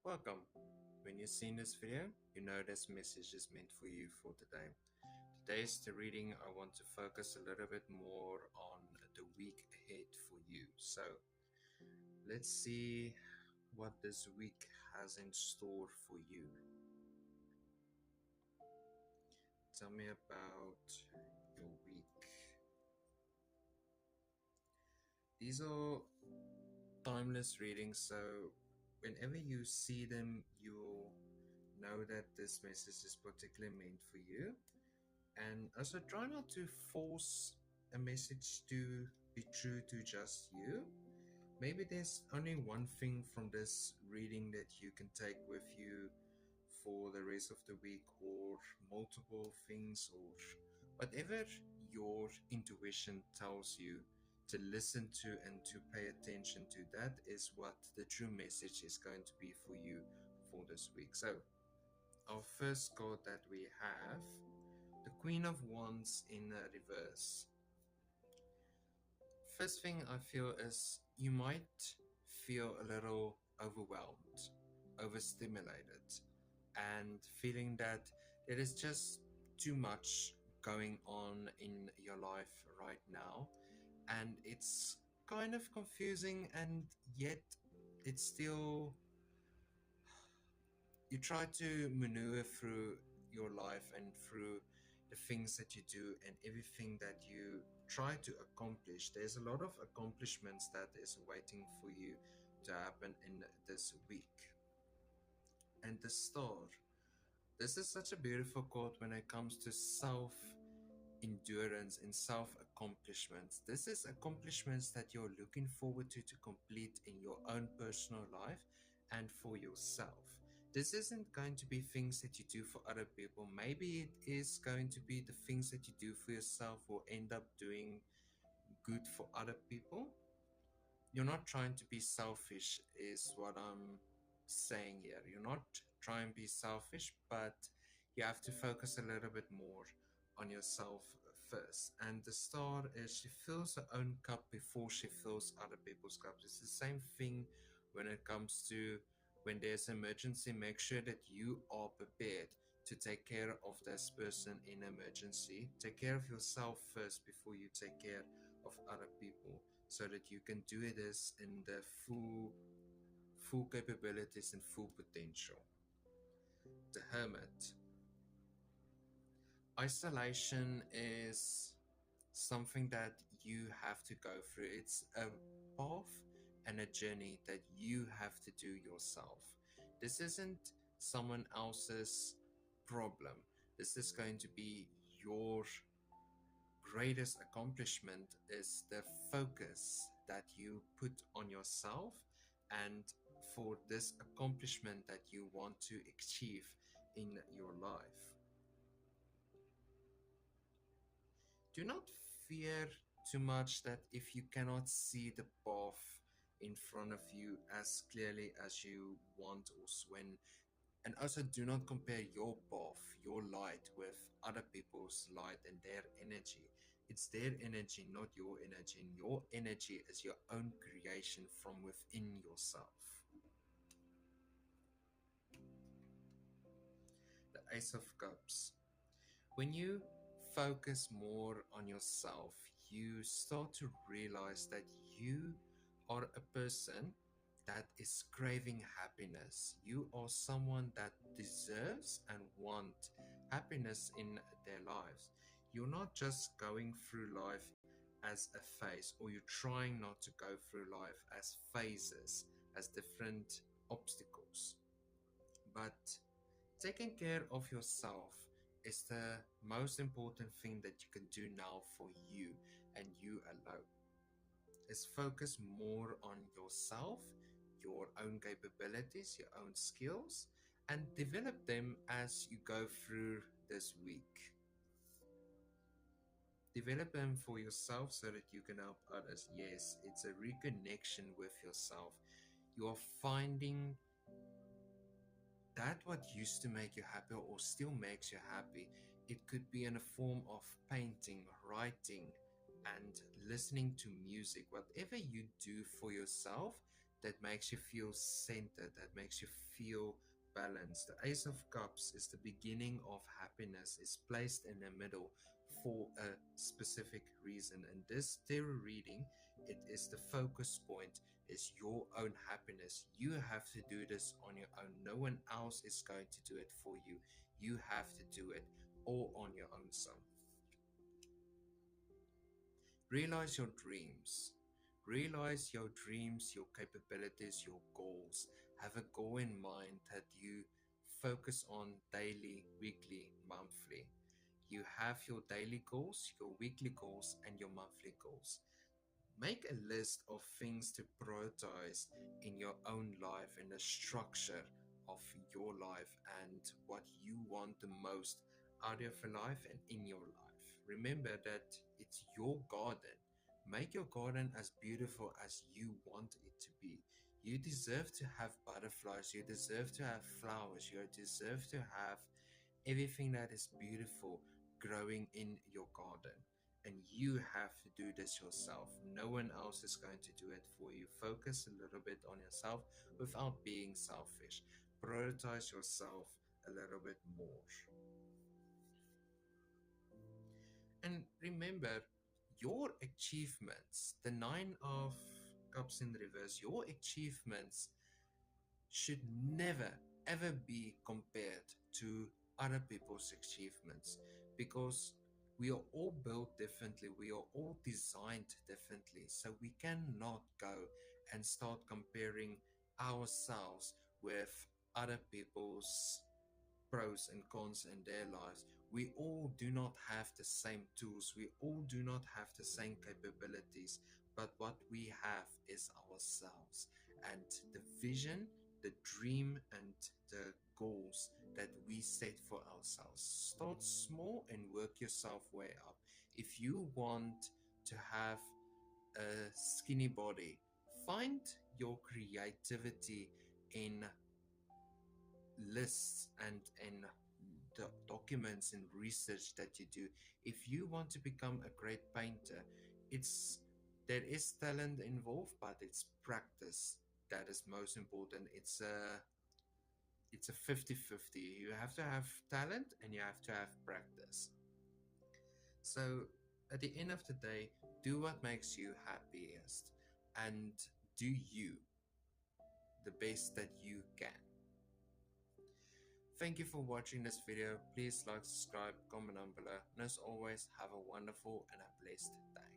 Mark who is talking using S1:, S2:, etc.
S1: Welcome. When you've seen this video, you know this message is meant for you for today. Today's the reading. I want to focus a little bit more on the week ahead for you. So let's see what this week has in store for you. Tell me about your week. These are timeless readings, so whenever you see them, you'll know that this message is particularly meant for you. And also try not to force a message to be true to just you. Maybe there's only one thing from this reading that you can take with you for the rest of the week, or multiple things, or whatever your intuition tells you to listen to and to pay attention to. That is what the true message is going to be for you for this week. So our first card that we have, the Queen of Wands in reverse. First thing I feel is you might feel a little overwhelmed, overstimulated, and feeling that there is just too much going on in your life right now. And it's kind of confusing, and yet it's still, you try to maneuver through your life and through the things that you do and everything that you try to accomplish. There's a lot of accomplishments that is waiting for you to happen in this week. And the Star, this is such a beautiful quote when it comes to self endurance and self accomplishments. This is accomplishments that you're looking forward to complete in your own personal life and for yourself. This isn't going to be things that you do for other people. Maybe it is going to be the things that you do for yourself will end up doing good for other people. You're not trying to be selfish, is what I'm saying here. You're not trying to be selfish, but you have to focus a little bit more on yourself first. And the Star is, she fills her own cup before she fills other people's cups. It's the same thing when it comes to when there's an emergency. Make sure that you are prepared to take care of this person in emergency. Take care of yourself first before you take care of other people, so that you can do this in the full capabilities and full potential. The Hermit. Isolation is something that you have to go through. It's a path and a journey that you have to do yourself. This isn't someone else's problem. This is going to be your greatest accomplishment, is the focus that you put on yourself and for this accomplishment that you want to achieve in your life. Do not fear too much that if you cannot see the path in front of you as clearly as you want, or when, and also do not compare your path, your light, with other people's light and their energy. It's their energy, not your energy, and your energy is your own creation from within yourself. The Ace of Cups. When you focus more on yourself, you start to realize that you are a person that is craving happiness. You are someone that deserves and want happiness in their lives. You're not just going through life as a phase, or you're trying not to go through life as phases, as different obstacles. But taking care of yourself is the most important thing that you can do now for you and you alone. Is focus more on yourself, your own capabilities, your own skills, and develop them as you go through this week. Develop them for yourself so that you can help others. Yes, it's a reconnection with yourself. You are finding that what used to make you happy or still makes you happy. It could be in a form of painting, writing, and listening to music. Whatever you do for yourself that makes you feel centered, that makes you feel balanced. The Ace of Cups is the beginning of happiness, is placed in the middle for a specific reason. And this tarot reading, it is the focus point, is your own happiness. You have to do this on your own. No one else is going to do it for you. You have to do it all on your own self. Realize your dreams. Realize your dreams, your capabilities, your goals. Have a goal in mind that you focus on daily, weekly, monthly. You have your daily goals, your weekly goals, and your monthly goals. Make a list of things to prioritize in your own life, in the structure of your life, and what you want the most out of your life and in your life. Remember that it's your garden. Make your garden as beautiful as you want it to be. You deserve to have butterflies, you deserve to have flowers, you deserve to have everything that is beautiful growing in your garden. And you have to do this yourself. No one else is going to do it for you. Focus a little bit on yourself without being selfish. Prioritize yourself a little bit more. And remember, your achievements, the Nine of Cups in reverse, your achievements should never ever be compared to other people's achievements, because we are all built differently, we are all designed differently. So we cannot go and start comparing ourselves with other people's pros and cons in their lives. We all do not have the same tools, we all do not have the same capabilities, but what we have is ourselves and the vision, the dream, and the goals that we set for ourselves. Start small and work yourself way up. If you want to have a skinny body, find your creativity in lists and in the documents and research that you do. If you want to become a great painter, it's there is talent involved, but it's practice that is most important. It's a 50-50. You have to have talent and you have to have practice. So at the end of the day, do what makes you happiest and do you the best that you can. Thank you for watching this video. Please like, subscribe, comment down below, and as always, have a wonderful and a blessed day.